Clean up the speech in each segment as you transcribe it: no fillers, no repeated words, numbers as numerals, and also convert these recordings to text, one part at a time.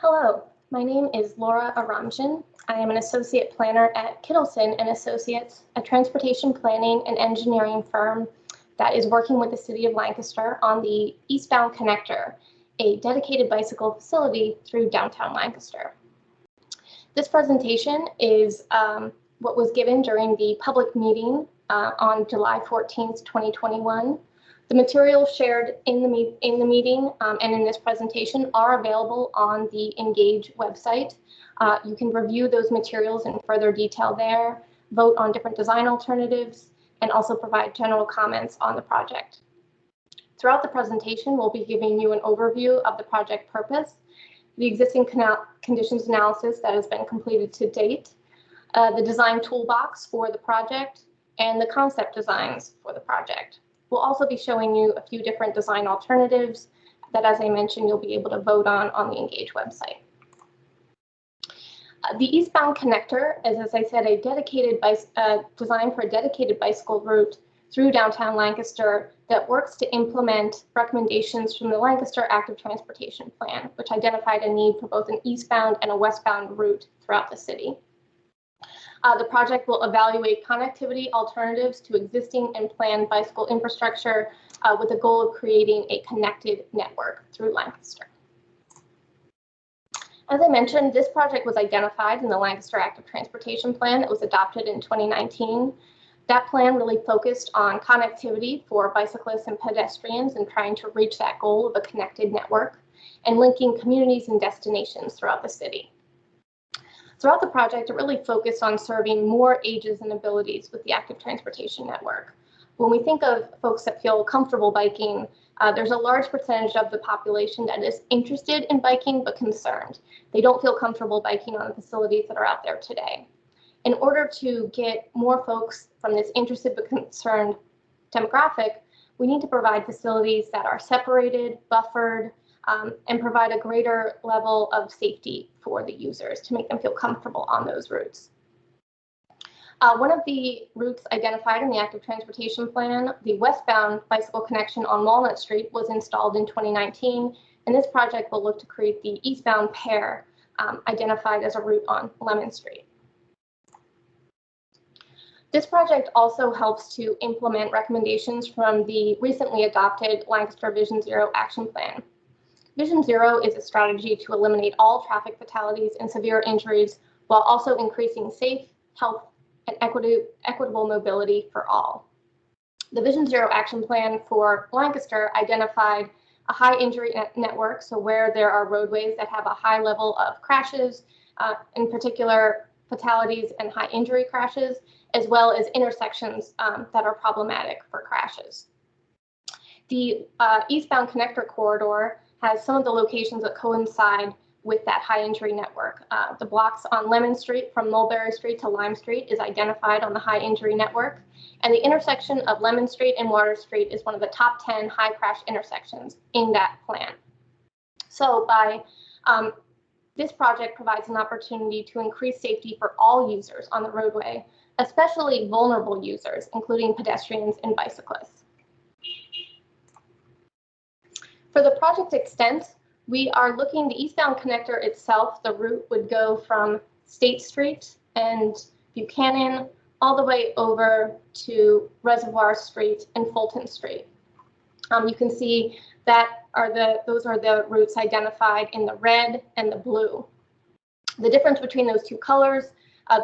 Hello, my name is Laura Aramjan. I am an associate planner at Kittleson and Associates, a transportation planning and engineering firm that is working with the City of Lancaster on the Eastbound Connector, a dedicated bicycle facility through downtown Lancaster. This presentation is what was given during the public meeting on July 14th, 2021. The materials shared in the meeting and in this presentation are available on the Engage website. You can review those materials in further detail there, vote on different design alternatives, and also provide general comments on the project. Throughout the presentation, we'll be giving you an overview of the project purpose, the existing conditions analysis that has been completed to date, the design toolbox for the project, and the concept designs for the project. We'll also be showing you a few different design alternatives that, as I mentioned, you'll be able to vote on the Engage website. The Eastbound Connector is, as I said, a dedicated design for a dedicated bicycle route through downtown Lancaster that works to implement recommendations from the Lancaster Active Transportation Plan, which identified a need for both an eastbound and a westbound route throughout the city. The project will evaluate connectivity alternatives to existing and planned bicycle infrastructure with the goal of creating a connected network through Lancaster. As I mentioned, this project was identified in the Lancaster Active Transportation Plan that was adopted in 2019. That plan really focused on connectivity for bicyclists and pedestrians and trying to reach that goal of a connected network and linking communities and destinations throughout the city. Throughout the project, it really focused on serving more ages and abilities with the active transportation network. When we think of folks that feel comfortable biking, there's a large percentage of the population that is interested in biking but concerned. They don't feel comfortable biking on the facilities that are out there today. In order to get more folks from this interested but concerned demographic, we need to provide facilities that are separated, buffered, and provide a greater level of safety for the users to make them feel comfortable on those routes. One of the routes identified in the Active Transportation Plan, the westbound bicycle connection on Walnut Street, was installed in 2019, and this project will look to create the eastbound pair identified as a route on Lemon Street. This project also helps to implement recommendations from the recently adopted Lancaster Vision Zero Action Plan. Vision Zero is a strategy to eliminate all traffic fatalities and severe injuries while also increasing safe, health, and equitable mobility for all. The Vision Zero Action Plan for Lancaster identified a high injury network, so where there are roadways that have a high level of crashes, in particular fatalities and high injury crashes, as well as intersections that are problematic for crashes. The Eastbound Connector corridor has some of the locations that coincide with that high injury network. The blocks on Lemon Street from Mulberry Street to Lime Street is identified on the high injury network. And the intersection of Lemon Street and Water Street is one of the top 10 high crash intersections in that plan. So this project provides an opportunity to increase safety for all users on the roadway, especially vulnerable users, including pedestrians and bicyclists. For the project extent, we are looking the eastbound connector itself. The route would go from State Street and Buchanan all the way over to Reservoir Street and Fulton Street. You can see that those are the routes identified in the red and the blue. The difference between those two colors,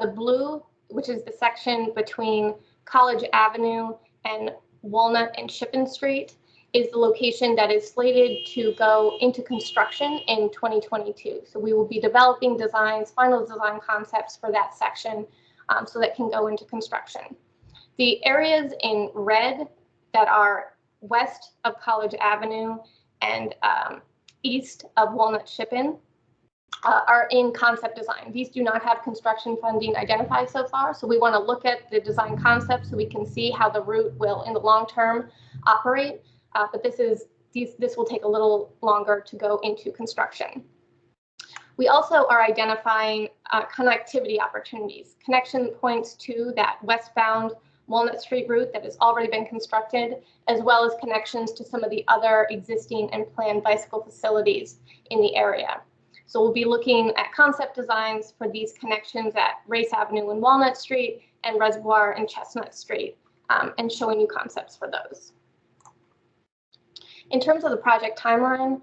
the blue, which is the section between College Avenue and Walnut and Shippen Street, is the location that is slated to go into construction in 2022. So we will be developing designs, final design concepts for that section so that can go into construction. The areas in red that are west of College Avenue and east of Walnut Shippen are in concept design. These do not have construction funding identified so far, so we want to look at the design concept so we can see how the route will, in the long term, operate. But this will take a little longer to go into construction. We also are identifying connectivity opportunities, connection points to that westbound Walnut Street route that has already been constructed, as well as connections to some of the other existing and planned bicycle facilities in the area. So we'll be looking at concept designs for these connections at Race Avenue and Walnut Street and Reservoir and Chestnut Street, and showing you concepts for those. In terms of the project timeline,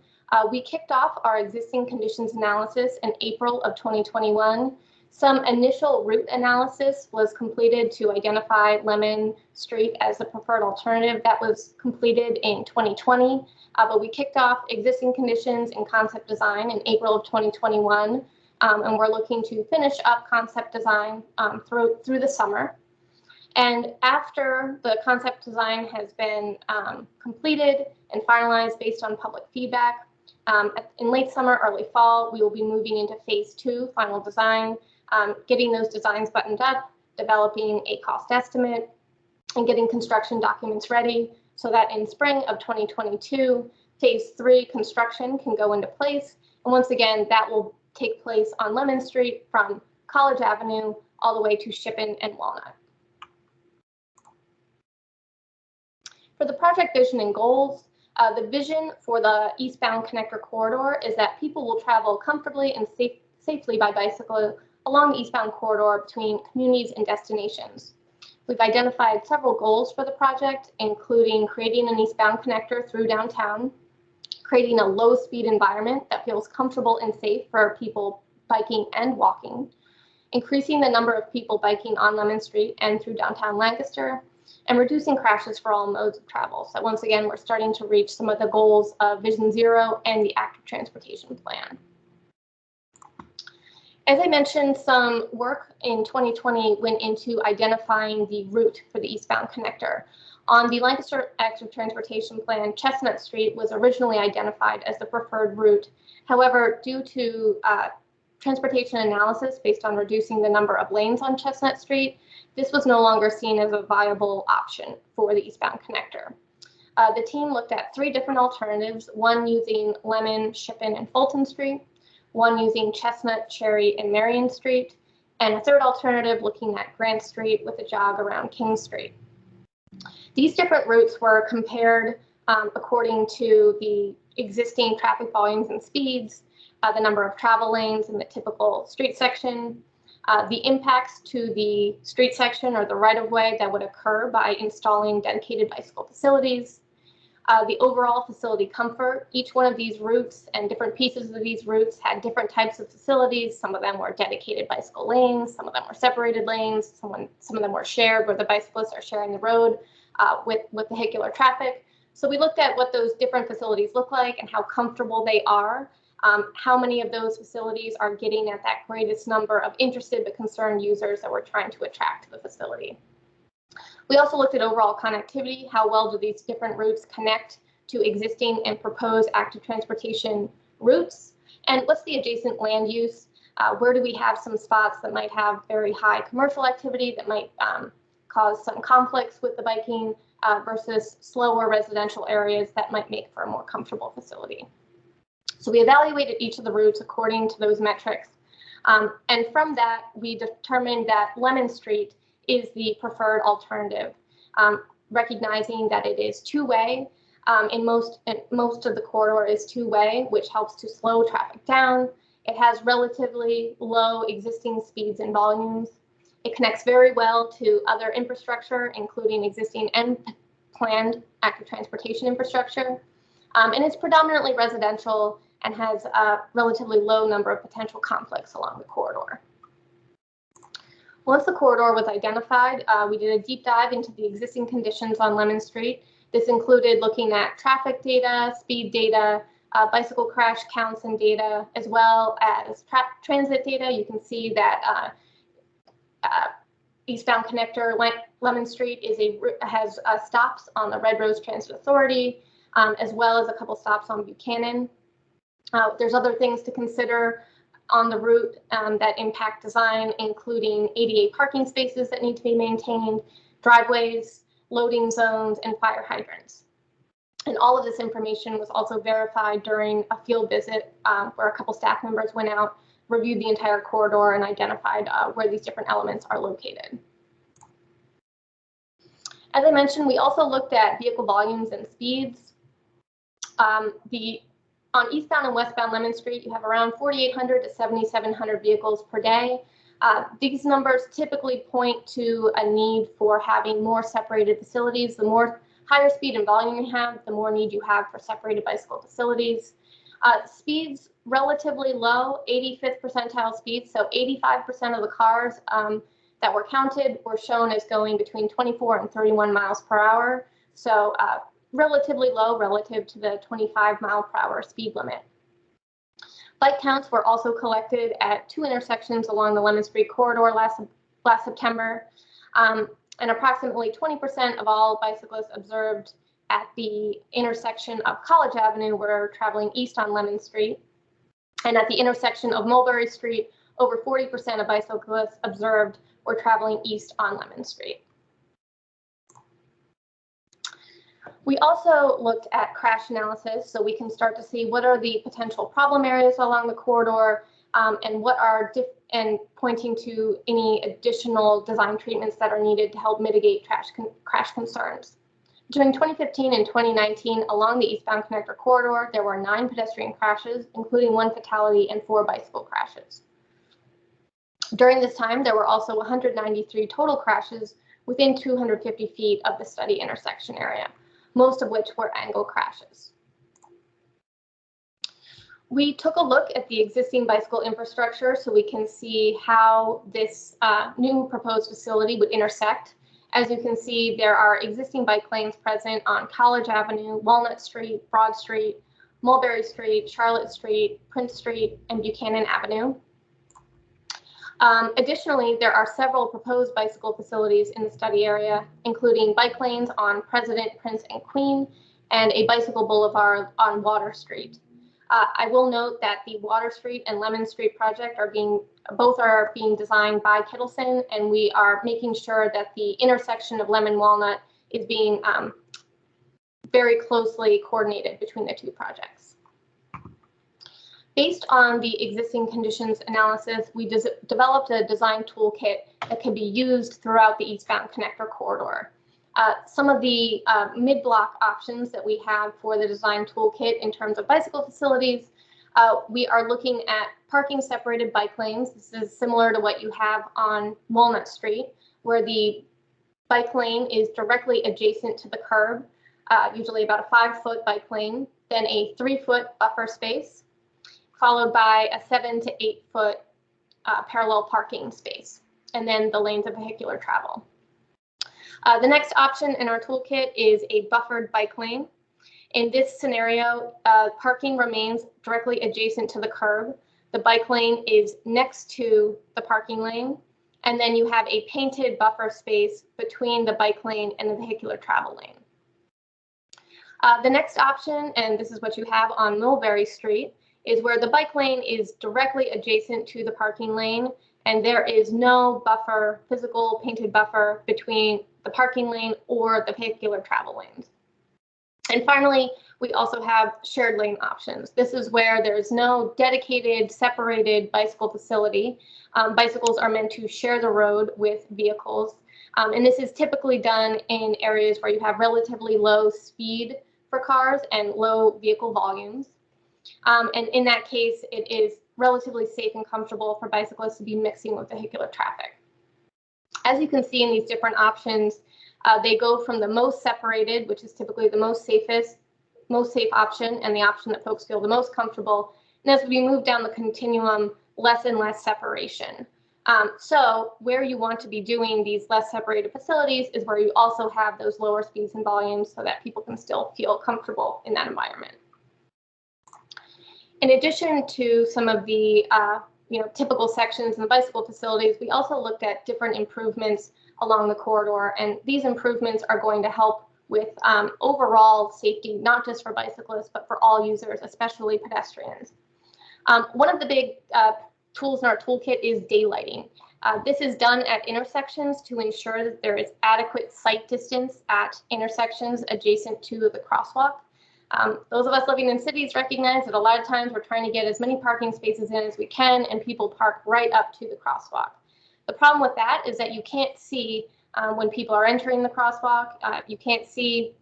we kicked off our existing conditions analysis in April of 2021. Some initial route analysis was completed to identify Lemon Street as the preferred alternative. That was completed in 2020, but we kicked off existing conditions and concept design in April of 2021, and we're looking to finish up concept design through the summer. And after the concept design has been completed and finalized based on public feedback, in late summer, early fall, we will be moving into phase 2, final design, getting those designs buttoned up, developing a cost estimate, and getting construction documents ready so that in spring of 2022, phase 3 construction can go into place. And once again, that will take place on Lemon Street from College Avenue all the way to Shippen and Walnut. For the project vision and goals, the vision for the eastbound connector corridor is that people will travel comfortably and safely by bicycle along the eastbound corridor between communities and destinations. We've identified several goals for the project, including creating an eastbound connector through downtown, creating a low-speed environment that feels comfortable and safe for people biking and walking, increasing the number of people biking on Lemon Street and through downtown Lancaster, and reducing crashes for all modes of travel. So once again, we're starting to reach some of the goals of Vision Zero and the active transportation plan. As I mentioned, some work in 2020 went into identifying the route for the eastbound connector. On the Lancaster Active Transportation Plan, Chestnut Street was originally identified as the preferred route. However, due to transportation analysis based on reducing the number of lanes on Chestnut Street, this was no longer seen as a viable option for the eastbound connector. The team looked at 3 different alternatives, one using Lemon, Shippen, and Fulton Street, one using Chestnut, Cherry, and Marion Street, and a third alternative looking at Grant Street with a jog around King Street. These different routes were compared according to the existing traffic volumes and speeds, the number of travel lanes in the typical street section, the impacts to the street section or the right-of-way that would occur by installing dedicated bicycle facilities, the overall facility comfort. Each one of these routes and different pieces of these routes had different types of facilities. Some of them were dedicated bicycle lanes, some of them were separated lanes, some of them were shared where the bicyclists are sharing the road with vehicular traffic. So we looked at what those different facilities look like and how comfortable they are. How many of those facilities are getting at that greatest number of interested but concerned users that we're trying to attract to the facility. We also looked at overall connectivity. How well do these different routes connect to existing and proposed active transportation routes? And what's the adjacent land use? Where do we have some spots that might have very high commercial activity that might cause some conflicts with the biking versus slower residential areas that might make for a more comfortable facility? So we evaluated each of the routes according to those metrics. And from that, we determined that Lemon Street is the preferred alternative, recognizing that it is two-way. Most of the corridor is two-way, which helps to slow traffic down. It has relatively low existing speeds and volumes. It connects very well to other infrastructure, including existing and planned active transportation infrastructure. And it's predominantly residential and has a relatively low number of potential conflicts along the corridor. Once the corridor was identified, we did a deep dive into the existing conditions on Lemon Street. This included looking at traffic data, speed data, bicycle crash counts and data, as well as transit data. You can see that eastbound connector Lemon Street has stops on the Red Rose Transit Authority, as well as a couple stops on Buchanan. There's other things to consider on the route that impact design, including ADA parking spaces that need to be maintained, driveways, loading zones, and fire hydrants. And all of this information was also verified during a field visit where a couple staff members went out, reviewed the entire corridor, and identified where these different elements are located. As I mentioned, we also looked at vehicle volumes and speeds. The On eastbound and westbound Lemon Street, you have around 4,800 to 7,700 vehicles per day. These numbers typically point to a need for having more separated facilities. The more higher speed and volume you have, the more need you have for separated bicycle facilities. Speeds relatively low, 85th percentile speeds, so 85% of the cars that were counted were shown as going between 24 and 31 miles per hour, so relatively low relative to the 25 mile per hour speed limit. Bike counts were also collected at 2 intersections along the Lemon Street corridor last September, and approximately 20% of all bicyclists observed at the intersection of College Avenue were traveling east on Lemon Street, and at the intersection of Mulberry Street, over 40% of bicyclists observed were traveling east on Lemon Street. We also looked at crash analysis, so we can start to see what are the potential problem areas along the corridor, and what are and pointing to any additional design treatments that are needed to help mitigate crash concerns. Between 2015 and 2019, along the eastbound connector corridor, there were 9 pedestrian crashes, including 1 fatality and 4 bicycle crashes. During this time, there were also 193 total crashes within 250 feet of the study intersection area, most of which were angle crashes. We took a look at the existing bicycle infrastructure so we can see how this new proposed facility would intersect. As you can see, there are existing bike lanes present on College Avenue, Walnut Street, Broad Street, Mulberry Street, Charlotte Street, Prince Street, and Buchanan Avenue. Additionally, there are several proposed bicycle facilities in the study area, including bike lanes on President, Prince, and Queen, and a bicycle boulevard on Water Street. I will note that the Water Street and Lemon Street project both are being designed by Kittleson, and we are making sure that the intersection of Lemon Walnut is being very closely coordinated between the 2 projects. Based on the existing conditions analysis, we developed a design toolkit that can be used throughout the eastbound connector corridor. Some of the mid-block options that we have for the design toolkit in terms of bicycle facilities, we are looking at parking separated bike lanes. This is similar to what you have on Walnut Street, where the bike lane is directly adjacent to the curb, usually about a 5-foot bike lane, then a 3-foot buffer space, followed by a 7 to 8-foot parallel parking space, and then the lanes of vehicular travel. The next option in our toolkit is a buffered bike lane. In this scenario, parking remains directly adjacent to the curb. The bike lane is next to the parking lane, and then you have a painted buffer space between the bike lane and the vehicular travel lane. The next option, and this is what you have on Mulberry Street, is where the bike lane is directly adjacent to the parking lane, and there is no buffer, physical painted buffer between the parking lane or the vehicular travel lanes. And finally, we also have shared lane options. This is where there's no dedicated, separated bicycle facility. Bicycles are meant to share the road with vehicles. And this is typically done in areas where you have relatively low speed for cars and low vehicle volumes. And in that case, it is relatively safe and comfortable for bicyclists to be mixing with vehicular traffic. As you can see in these different options, they go from the most separated, which is typically the most safe option and the option that folks feel the most comfortable. And as we move down the continuum, less and less separation. So where you want to be doing these less separated facilities is where you also have those lower speeds and volumes so that people can still feel comfortable in that environment. In addition to some of the typical sections in the bicycle facilities, we also looked at different improvements along the corridor, and these improvements are going to help with overall safety, not just for bicyclists, but for all users, especially pedestrians. One of the big tools in our toolkit is daylighting. This is done at intersections to ensure that there is adequate sight distance at intersections adjacent to the crosswalk. Those of us living in cities recognize that a lot of times we're trying to get as many parking spaces in as we can, and people park right up to the crosswalk. The problem with that is that you can't see when people are entering the crosswalk. You can't see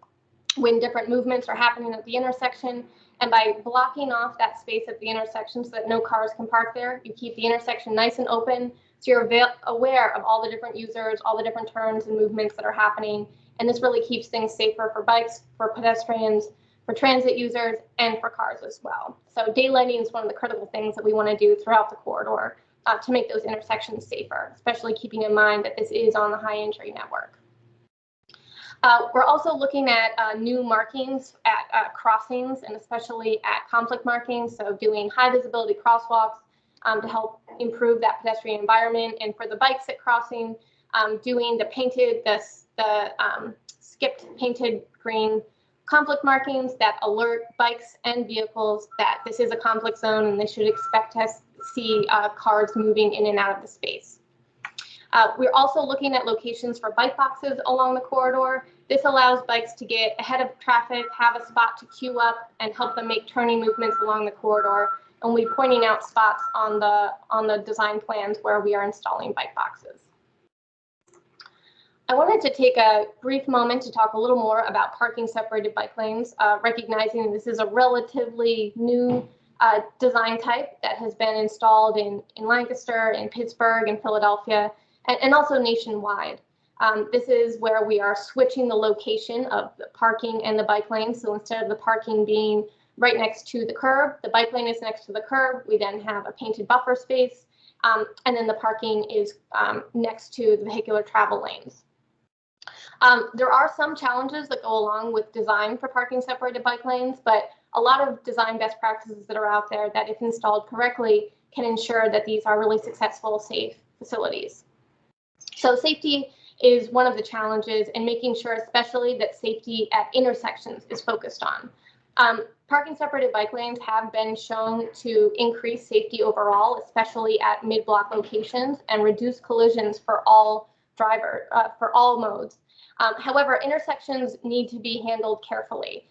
when different movements are happening at the intersection, And by blocking off that space at the intersection so that no cars can park there, you keep the intersection nice and open, so you're aware of all the different users, all the different turns and movements that are happening. And this really keeps things safer for bikes, for pedestrians, for transit users, and for cars as well. So daylighting is one of the critical things that we want to do throughout the corridor to make those intersections safer, especially keeping in mind that this is on the high entry network. We're also looking at new markings at crossings and especially at conflict markings. So doing high visibility crosswalks to help improve that pedestrian environment. And for the bikes at crossing, doing the skipped painted green conflict markings that alert bikes and vehicles that this is a conflict zone and they should expect to see cars moving in and out of the space. We're also looking at locations for bike boxes along the corridor. This allows bikes to get ahead of traffic, have a spot to queue up, and help them make turning movements along the corridor. And we're pointing out spots on the design plans where we are installing bike boxes. I wanted to take a brief moment to talk a little more about parking separated bike lanes, recognizing this is a relatively new design type that has been installed in Lancaster, in Pittsburgh, and Philadelphia, and also nationwide. This is where we are switching the location of the parking and the bike lane. So instead of the parking being right next to the curb, the bike lane is next to the curb. We then have a painted buffer space, and then the parking is next to the vehicular travel lanes. There are some challenges that go along with design for parking separated bike lanes, but a lot of design best practices that are out there that, if installed correctly, can ensure that these are really successful, safe facilities. So safety is one of the challenges, and making sure especially that safety at intersections is focused on. Parking separated bike lanes have been shown to increase safety overall, especially at mid-block locations, and reduce collisions for all modes. However, intersections need to be handled carefully.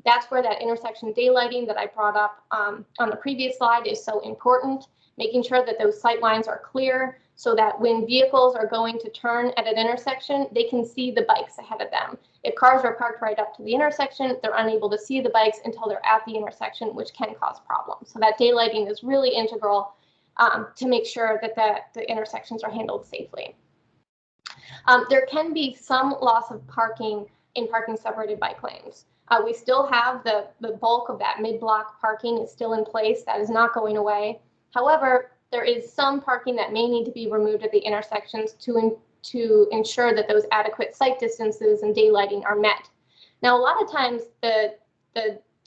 That's where that intersection daylighting that I brought up on the previous slide is so important, making sure that those sight lines are clear so that when vehicles are going to turn at an intersection, they can see the bikes ahead of them. If cars are parked right up to the intersection, they're unable to see the bikes until they're at the intersection, which can cause problems. So that daylighting is really integral to make sure that the intersections are handled safely. There can be some loss of parking in parking separated bike lanes. We still have the bulk of that mid-block parking is still in place. That is not going away. However, there is some parking that may need to be removed at the intersections to ensure that those adequate sight distances and daylighting are met. Now, a lot of times the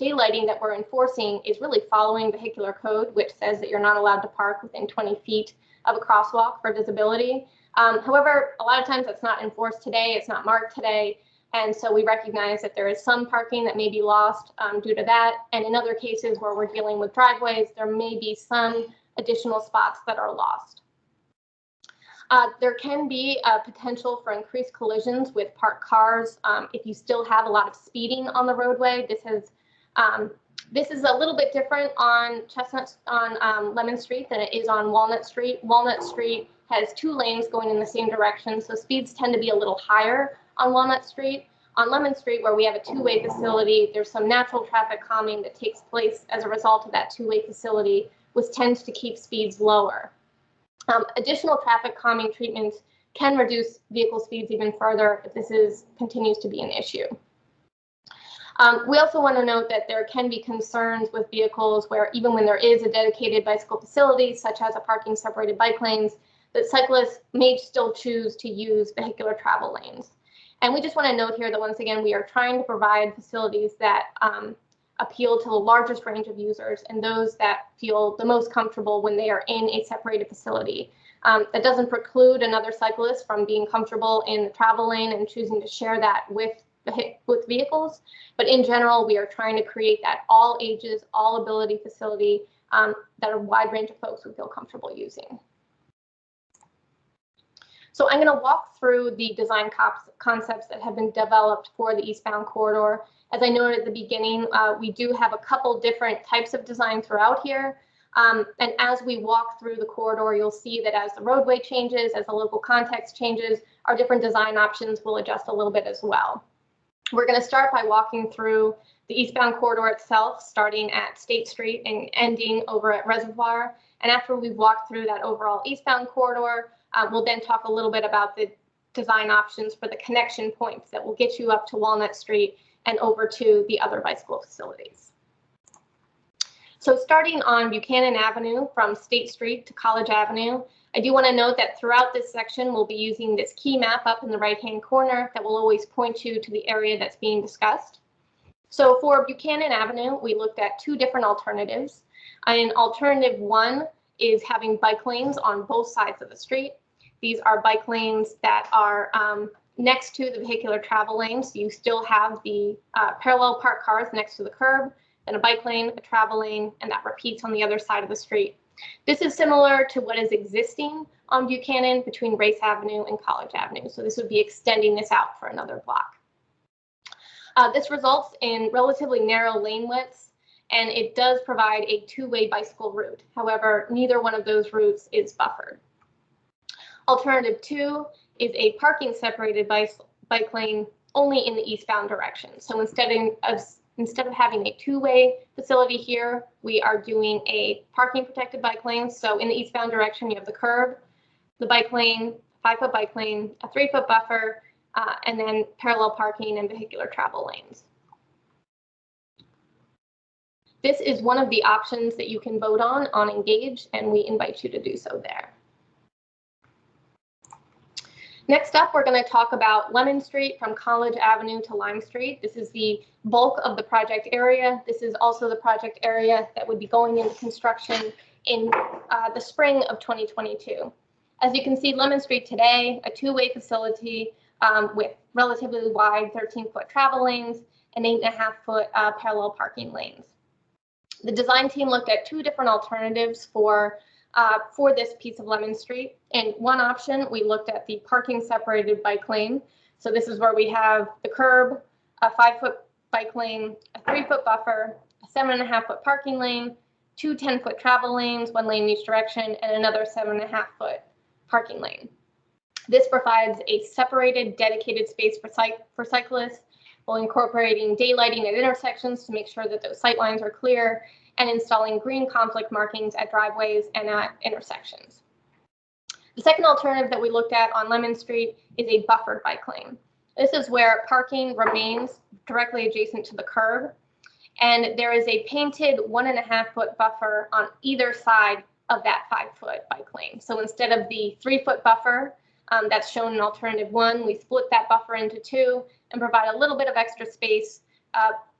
daylighting that we're enforcing is really following vehicular code, which says that you're not allowed to park within 20 feet of a crosswalk for visibility. However, a lot of times that's not enforced today, it's not marked today, and so we recognize that there is some parking that may be lost due to that, and in other cases where we're dealing with driveways, there may be some additional spots that are lost. There can be a potential for increased collisions with parked cars if you still have a lot of speeding on the roadway. This is a little bit different on Lemon Street than it is on Walnut Street. Walnut Street has 2 lanes going in the same direction, so speeds tend to be a little higher on Walnut Street. On Lemon Street, where we have a 2-way facility, there's some natural traffic calming that takes place as a result of that 2-way facility, which tends to keep speeds lower. Additional traffic calming treatments can reduce vehicle speeds even further if this continues to be an issue. We also want to note that there can be concerns with vehicles where, even when there is a dedicated bicycle facility, such as a parking separated bike lanes, that cyclists may still choose to use vehicular travel lanes. And we just want to note here that, once again, we are trying to provide facilities that appeal to the largest range of users and those that feel the most comfortable when they are in a separated facility. That doesn't preclude another cyclist from being comfortable in the travel lane and choosing to share that with vehicles. But in general, we are trying to create that all ages, all ability facility that a wide range of folks would feel comfortable using. So I'm going to walk through the design concepts that have been developed for the eastbound corridor. As I noted at the beginning, we do have a couple different types of design throughout here. And as we walk through the corridor, you'll see that as the roadway changes, as the local context changes, our different design options will adjust a little bit as well. We're going to start by walking through the eastbound corridor itself, starting at State Street and ending over at Reservoir. And after we've walked through that overall eastbound corridor, we'll then talk a little bit about the design options for the connection points that will get you up to Walnut Street and over to the other bicycle facilities. So starting on Buchanan Avenue from State Street to College Avenue, I do want to note that throughout this section, we'll be using this key map up in the right-hand corner that will always point you to the area that's being discussed. So for Buchanan Avenue, we looked at two different alternatives. And alternative one is having bike lanes on both sides of the street. These are bike lanes that are next to the vehicular travel lane. So you still have the parallel parked cars next to the curb, then a bike lane, a travel lane, and that repeats on the other side of the street. This is similar to what is existing on Buchanan between Race Avenue and College Avenue. So this would be extending this out for another block. This results in relatively narrow lane widths, and it does provide a two-way bicycle route. However, neither one of those routes is buffered. Alternative two is a parking separated bike lane only in the eastbound direction. So instead of having a two-way facility here, we are doing a parking protected bike lane. So in the eastbound direction, you have the curb, the bike lane, 5-foot bike lane, a 3-foot buffer, and then parallel parking and vehicular travel lanes. This is one of the options that you can vote on Engage, and we invite you to do so there. Next up, we're going to talk about Lemon Street from College Avenue to Lime Street. This is the bulk of the project area. This is also the project area that would be going into construction in the spring of 2022. As you can see, Lemon Street today, a two-way facility with relatively wide 13-foot travel lanes and 8.5-foot parallel parking lanes. The design team looked at two different alternatives for this piece of Lemon Street. And one option, we looked at the parking separated bike lane. So this is where we have the curb, a 5-foot bike lane, a 3-foot buffer, a 7.5-foot parking lane, two 10-foot travel lanes, one lane in each direction, and another 7.5-foot parking lane. This provides a separated, dedicated space for cyclists, while incorporating daylighting at intersections to make sure that those sight lines are clear, and installing green conflict markings at driveways and at intersections. The second alternative that we looked at on Lemon Street is a buffered bike lane. This is where parking remains directly adjacent to the curb, and there is a painted 1.5-foot buffer on either side of that 5-foot bike lane. So instead of the 3-foot buffer that's shown in alternative one, we split that buffer into two and provide a little bit of extra space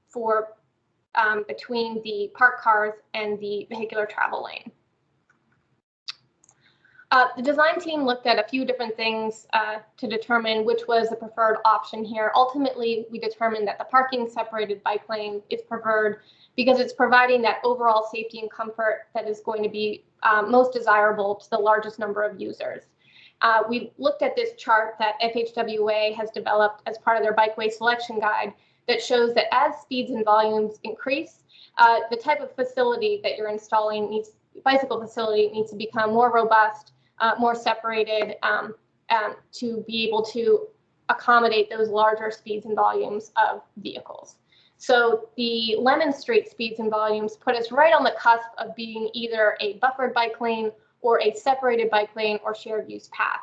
for between the parked cars and the vehicular travel lane. The design team looked at a few different things to determine which was the preferred option here. Ultimately, we determined that the parking separated bike lane is preferred because it's providing that overall safety and comfort that is going to be most desirable to the largest number of users. We looked at this chart that FHWA has developed as part of their bikeway selection guide that shows that as speeds and volumes increase, the type of facility that you're installing bicycle facility needs to become more robust, more separated to be able to accommodate those larger speeds and volumes of vehicles. So the Lemon Street speeds and volumes put us right on the cusp of being either a buffered bike lane or a separated bike lane or shared use path.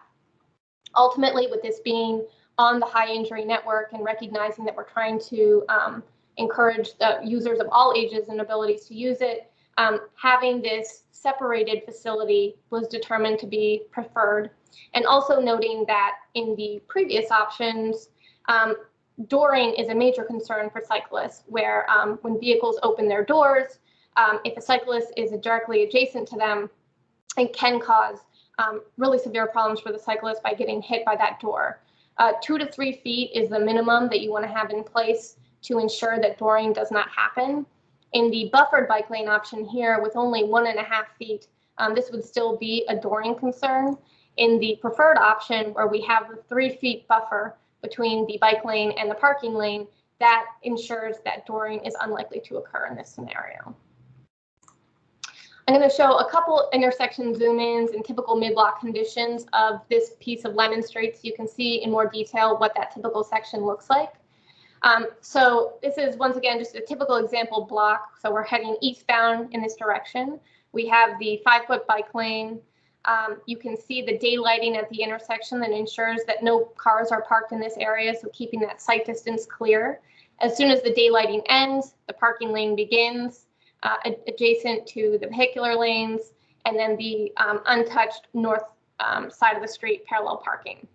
Ultimately, with this being on the high injury network and recognizing that we're trying to encourage the users of all ages and abilities to use it, having this separated facility was determined to be preferred. And also noting that in the previous options, dooring is a major concern for cyclists, where when vehicles open their doors, if a cyclist is directly adjacent to them, it can cause really severe problems for the cyclist by getting hit by that door. 2 to 3 feet is the minimum that you want to have in place to ensure that dooring does not happen. In the buffered bike lane option here, with only 1.5 feet, this would still be a dooring concern. In the preferred option, where we have the 3 feet buffer between the bike lane and the parking lane, that ensures that dooring is unlikely to occur in this scenario. I'm going to show a couple intersection zoom-ins and typical mid-block conditions of this piece of Lemon Street so you can see in more detail what that typical section looks like. So this is, once again, just a typical example block. So we're heading eastbound in this direction. We have the 5-foot bike lane. You can see the daylighting at the intersection that ensures that no cars are parked in this area, so keeping that sight distance clear. As soon as the daylighting ends, the parking lane begins adjacent to the vehicular lanes, and then the untouched north side of the street parallel parking.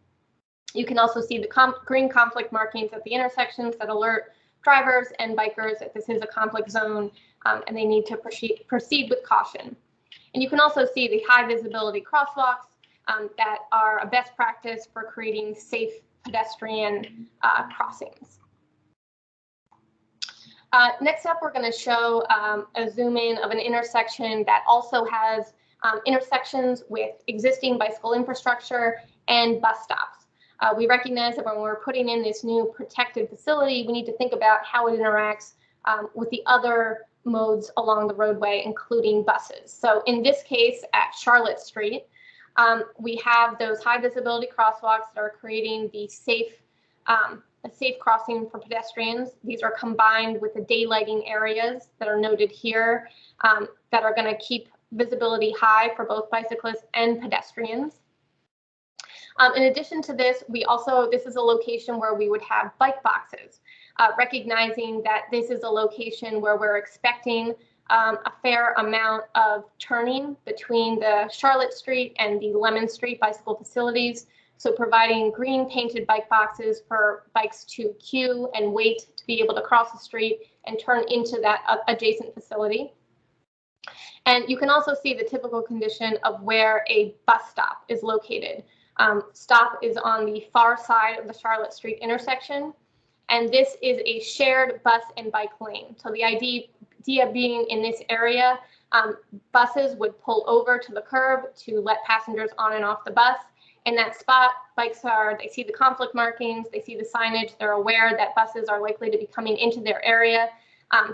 You can also see the green conflict markings at the intersections that alert drivers and bikers that this is a conflict zone and they need to proceed with caution. And you can also see the high visibility crosswalks that are a best practice for creating safe pedestrian crossings. Next up, we're going to show a zoom in of an intersection that also has intersections with existing bicycle infrastructure and bus stops. We recognize that when we're putting in this new protected facility, we need to think about how it interacts with the other modes along the roadway, including buses. So in this case, at Charlotte Street, we have those high visibility crosswalks that are creating the a safe crossing for pedestrians. These are combined with the daylighting areas that are noted here that are going to keep visibility high for both bicyclists and pedestrians. In addition to this, this is a location where we would have bike boxes, recognizing that this is a location where we're expecting a fair amount of turning between the Charlotte Street and the Lemon Street bicycle facilities. So providing green painted bike boxes for bikes to queue and wait to be able to cross the street and turn into that adjacent facility. And you can also see the typical condition of where a bus stop is located. Stop is on the far side of the Charlotte Street intersection, and this is a shared bus and bike lane. So the idea being in this area, buses would pull over to the curb to let passengers on and off the bus. In that spot, they see the conflict markings, they see the signage, they're aware that buses are likely to be coming into their area.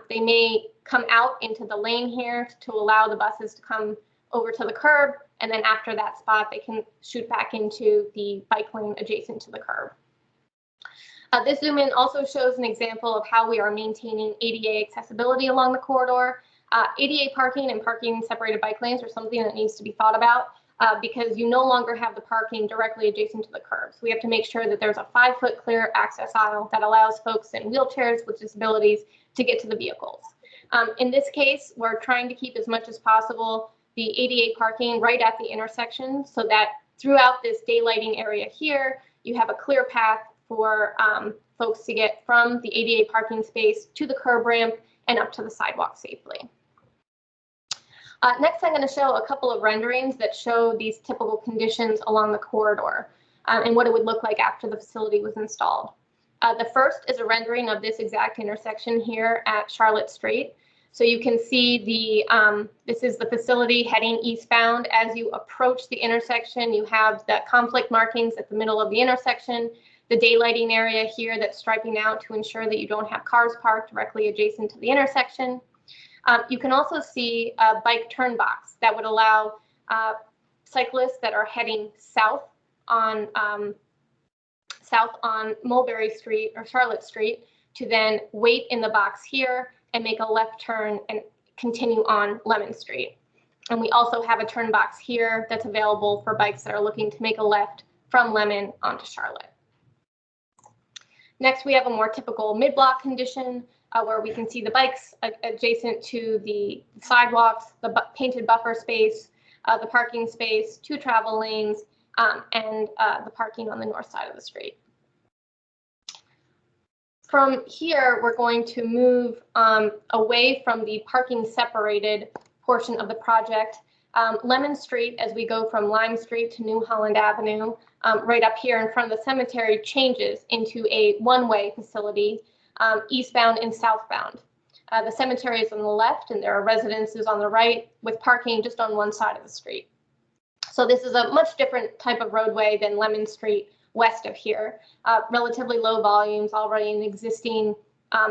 They may come out into the lane here to allow the buses to come over to the curb, and then after that spot, they can shoot back into the bike lane adjacent to the curb. This zoom in also shows an example of how we are maintaining ADA accessibility along the corridor. ADA parking and parking separated bike lanes are something that needs to be thought about because you no longer have the parking directly adjacent to the curb. So we have to make sure that there's a 5-foot clear access aisle that allows folks in wheelchairs with disabilities to get to the vehicles. In this case, we're trying to keep as much as possible the ADA parking right at the intersection so that throughout this daylighting area here, you have a clear path for folks to get from the ADA parking space to the curb ramp and up to the sidewalk safely. Next, I'm going to show a couple of renderings that show these typical conditions along the corridor and what it would look like after the facility was installed. The first is a rendering of this exact intersection here at Charlotte Street. So you can see this is the facility heading eastbound. As you approach the intersection, you have the conflict markings at the middle of the intersection, the daylighting area here that's striping out to ensure that you don't have cars parked directly adjacent to the intersection. You can also see a bike turn box that would allow cyclists that are heading south on Mulberry Street or Charlotte Street to then wait in the box here and make a left turn and continue on Lemon Street. And we also have a turn box here that's available for bikes that are looking to make a left from Lemon onto Charlotte. Next, we have a more typical mid-block condition where we can see the bikes adjacent to the sidewalks, the painted buffer space, the parking space, 2 travel lanes, and the parking on the north side of the street. From here, we're going to move away from the parking separated portion of the project. Lemon Street, as we go from Lime Street to New Holland Avenue, right up here in front of the cemetery, changes into a one-way facility, eastbound and southbound. The cemetery is on the left and there are residences on the right with parking just on one side of the street. So this is a much different type of roadway than Lemon Street west of here. Relatively low volumes, already an existing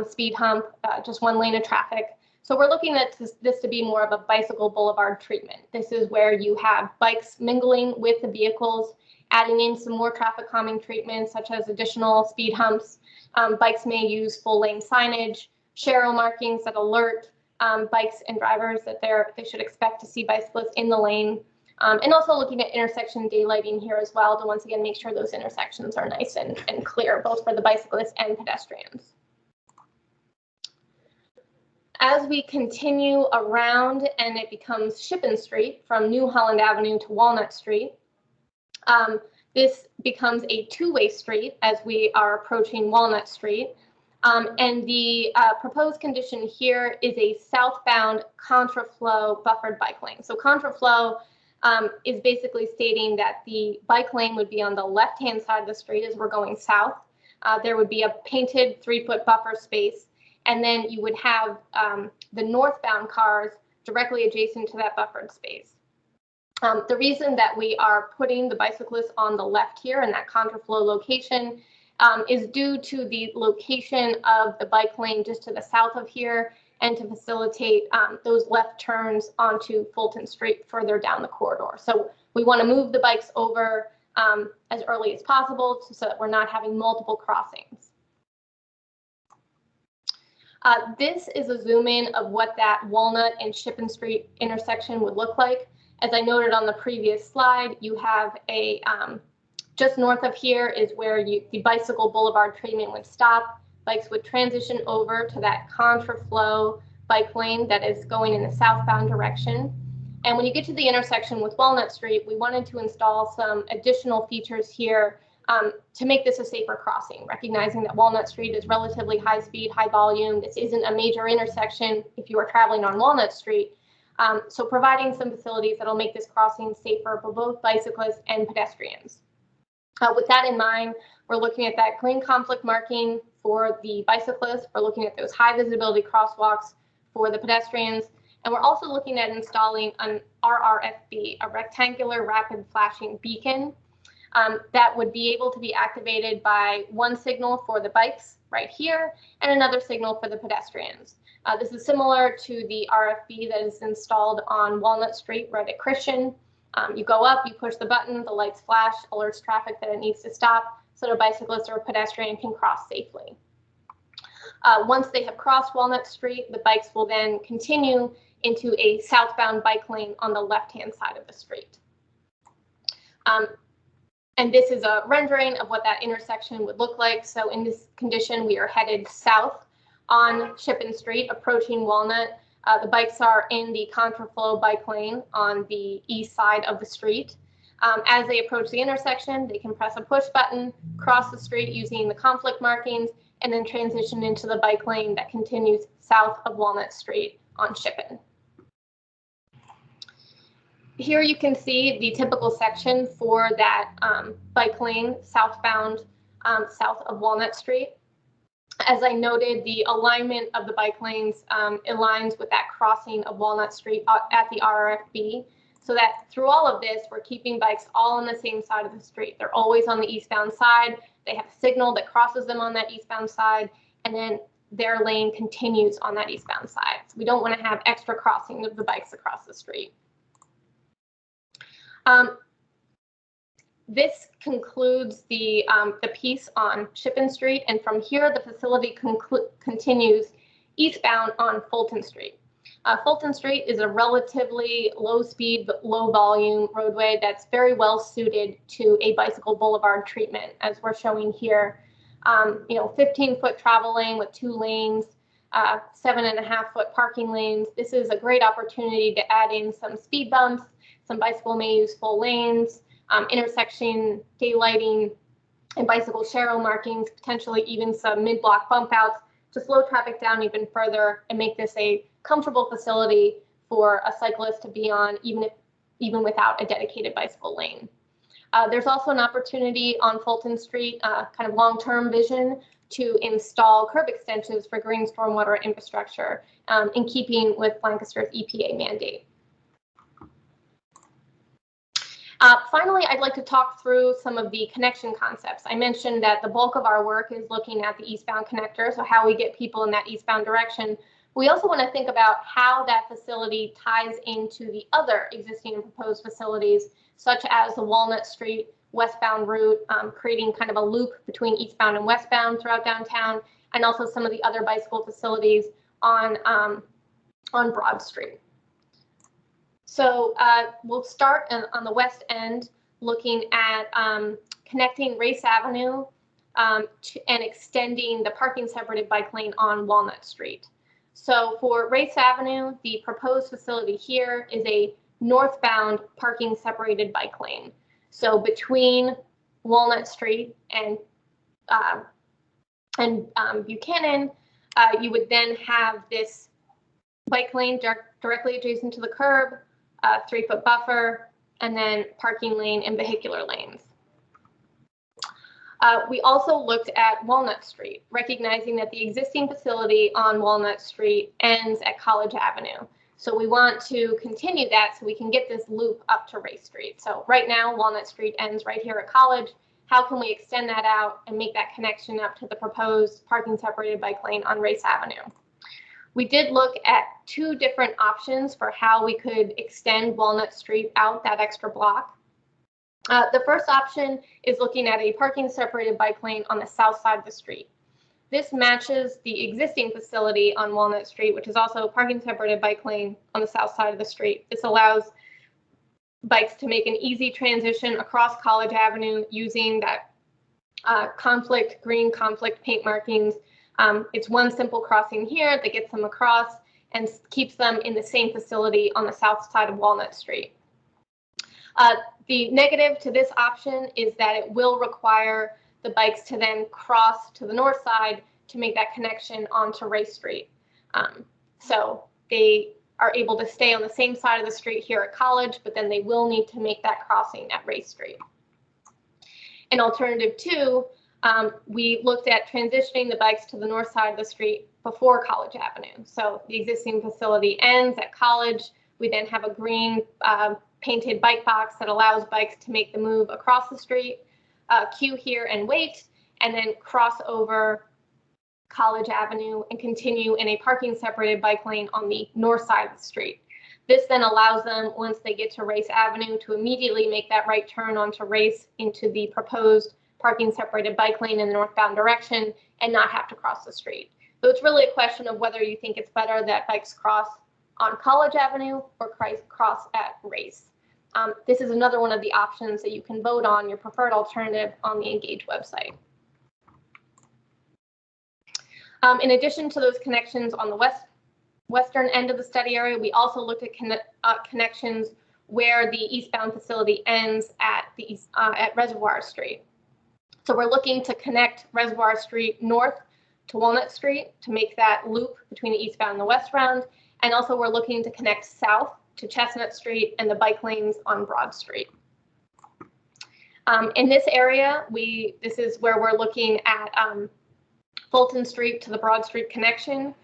speed hump, just 1 lane of traffic. So we're looking at this to be more of a bicycle boulevard treatment. This is where you have bikes mingling with the vehicles, adding in some more traffic calming treatments such as additional speed humps, Bikes may use full lane signage, arrow markings that alert bikes and drivers that they should expect to see bicyclists in the lane. And also looking at intersection daylighting here as well to once again make sure those intersections are nice and clear, both for the bicyclists and pedestrians. As we continue around and it becomes Shippen Street from New Holland Avenue to Walnut Street, this becomes a two-way street as we are approaching Walnut Street. And the proposed condition here is a southbound contraflow buffered bike lane. So contraflow is basically stating that the bike lane would be on the left-hand side of the street as we're going south. There would be a painted 3-foot buffer space, and then you would have the northbound cars directly adjacent to that buffered space. The reason that we are putting the bicyclists on the left here in that contraflow location is due to the location of the bike lane just to the south of here and to facilitate those left turns onto Fulton Street further down the corridor. So we want to move the bikes over as early as possible so that we're not having multiple crossings. This is a zoom in of what that Walnut and Shippen Street intersection would look like. As I noted on the previous slide, you have a, just north of here is where the bicycle boulevard treatment would stop. Bikes would transition over to that contraflow bike lane that is going in the southbound direction. And when you get to the intersection with Walnut Street, we wanted to install some additional features here to make this a safer crossing, recognizing that Walnut Street is relatively high speed, high volume. This isn't a major intersection if you are traveling on Walnut Street. So providing some facilities that'll make this crossing safer for both bicyclists and pedestrians. With that in mind, we're looking at that green conflict marking for the bicyclists. We're looking at those high visibility crosswalks for the pedestrians. And we're also looking at installing an RRFB, a rectangular rapid flashing beacon that would be able to be activated by one signal for the bikes right here and another signal for the pedestrians. This is similar to the RFB that is installed on Walnut Street right at Christian. You go up, you push the button, the lights flash, alerts traffic that it needs to stop so that a bicyclist or a pedestrian can cross safely. Once they have crossed Walnut Street, the bikes will then continue into a southbound bike lane on the left-hand side of the street. And this is a rendering of what that intersection would look like. So in this condition, we are headed south on Shippen Street, approaching Walnut. The bikes are in the contraflow bike lane on the east side of the street. As they approach the intersection, they can press a push button, cross the street using the conflict markings, and then transition into the bike lane that continues south of Walnut Street on Shippen. Here you can see the typical section for that bike lane southbound south of Walnut Street. As I noted, the alignment of the bike lanes aligns with that crossing of Walnut Street at the RRFB, so that through all of this, we're keeping bikes all on the same side of the street. They're always on the eastbound side. They have a signal that crosses them on that eastbound side, and then their lane continues on that eastbound side. So we don't want to have extra crossing of the bikes across the street. This concludes the piece on Shippen Street, and from here the facility continues eastbound on Fulton Street. Fulton Street is a relatively low-speed but low-volume roadway that's very well suited to a bicycle boulevard treatment, as we're showing here. 15-foot travel lane with 2 lanes, 7.5-foot parking lanes. This is a great opportunity to add in some speed bumps. Some bicycle may use full lanes, intersection daylighting, and bicycle arrow markings, potentially even some mid-block bump outs to slow traffic down even further and make this a comfortable facility for a cyclist to be on, even without a dedicated bicycle lane. There's also an opportunity on Fulton Street, kind of long-term vision, to install curb extensions for green stormwater infrastructure in keeping with Lancaster's EPA mandate. Finally, I'd like to talk through some of the connection concepts. I mentioned that the bulk of our work is looking at the eastbound connector, so how we get people in that eastbound direction. We also want to think about how that facility ties into the other existing and proposed facilities, such as the Walnut Street westbound route, creating kind of a loop between eastbound and westbound throughout downtown, and also some of the other bicycle facilities on Broad Street. So we'll start on the west end, looking at connecting Race Avenue and extending the parking separated bike lane on Walnut Street. So for Race Avenue, the proposed facility here is a northbound parking separated bike lane. So between Walnut Street and Buchanan, you would then have this bike lane directly adjacent to the curb, 3-foot buffer, and then parking lane and vehicular lanes. We also looked at Walnut Street, recognizing that the existing facility on Walnut Street ends at College Avenue. So we want to continue that so we can get this loop up to Race Street. So right now, Walnut Street ends right here at College. How can we extend that out and make that connection up to the proposed parking separated bike lane on Race Avenue? We did look at 2 different options for how we could extend Walnut Street out that extra block. The first option is looking at a parking separated bike lane on the south side of the street. This matches the existing facility on Walnut Street, which is also a parking separated bike lane on the south side of the street. This allows bikes to make an easy transition across College Avenue using that green conflict paint markings. It's one simple crossing here that gets them across and keeps them in the same facility on the south side of Walnut Street. The negative to this option is that it will require the bikes to then cross to the north side to make that connection onto Race Street. So they are able to stay on the same side of the street here at College, but then they will need to make that crossing at Race Street. An alternative 2, we looked at transitioning the bikes to the north side of the street before College Avenue. So the existing facility ends at College. We then have a green painted bike box that allows bikes to make the move across the street, queue here and wait, and then cross over College Avenue and continue in a parking separated bike lane on the north side of the street. This then allows them, once they get to Race Avenue, to immediately make that right turn onto Race into the proposed parking separated bike lane in the northbound direction and not have to cross the street. So it's really a question of whether you think it's better that bikes cross on College Avenue or cross at Race. This is another one of the options that you can vote on, your preferred alternative, on the Engage website. In addition to those connections on the western end of the study area, we also looked at connections where the eastbound facility ends at Reservoir Street. So we're looking to connect Reservoir Street north to Walnut Street to make that loop between the eastbound and the westbound. And also we're looking to connect south to Chestnut Street and the bike lanes on Broad Street. In this area, this is where we're looking at Fulton Street to the Broad Street connection.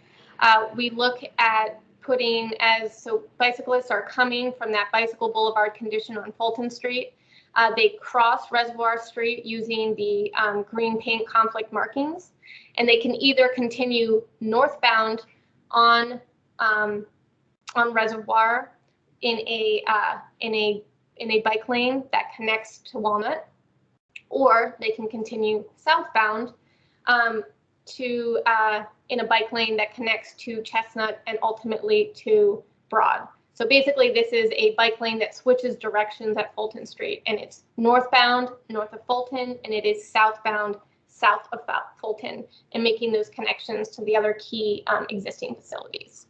We look at putting so bicyclists are coming from that bicycle boulevard condition on Fulton Street. They cross Reservoir Street using the green paint conflict markings, and they can either continue northbound on Reservoir in a bike lane that connects to Walnut, or they can continue southbound in a bike lane that connects to Chestnut and ultimately to Broad. So basically, this is a bike lane that switches directions at Fulton Street, and it's northbound north of Fulton, and it is southbound south of Fulton, and making those connections to the other key existing facilities.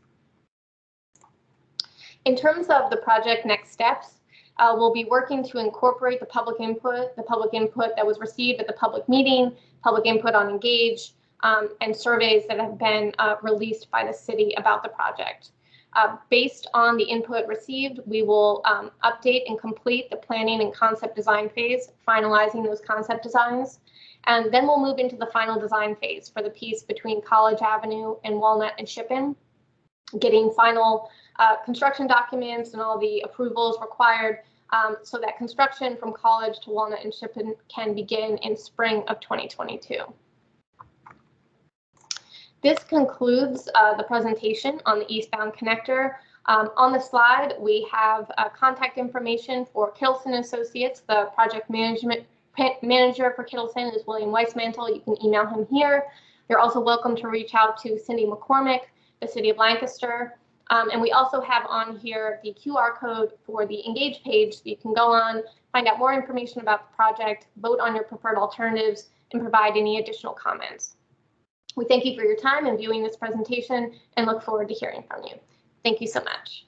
In terms of the project next steps, we'll be working to incorporate the public input that was received at the public meeting, public input on Engage, and surveys that have been released by the city about the project. Based on the input received, we will update and complete the planning and concept design phase, finalizing those concept designs. And then we'll move into the final design phase for the piece between College Avenue and Walnut and Shippen, getting final construction documents and all the approvals required so that construction from College to Walnut and Shippen can begin in spring of 2022. This concludes the presentation on the eastbound connector. On the slide, we have contact information for Kittleson Associates. The project manager for Kittleson is William Weissmantel. You can email him here. You're also welcome to reach out to Cindy McCormick, the City of Lancaster. And we also have on here the QR code for the Engage page, so you can go on, find out more information about the project, vote on your preferred alternatives, and provide any additional comments. We thank you for your time in viewing this presentation and look forward to hearing from you. Thank you so much.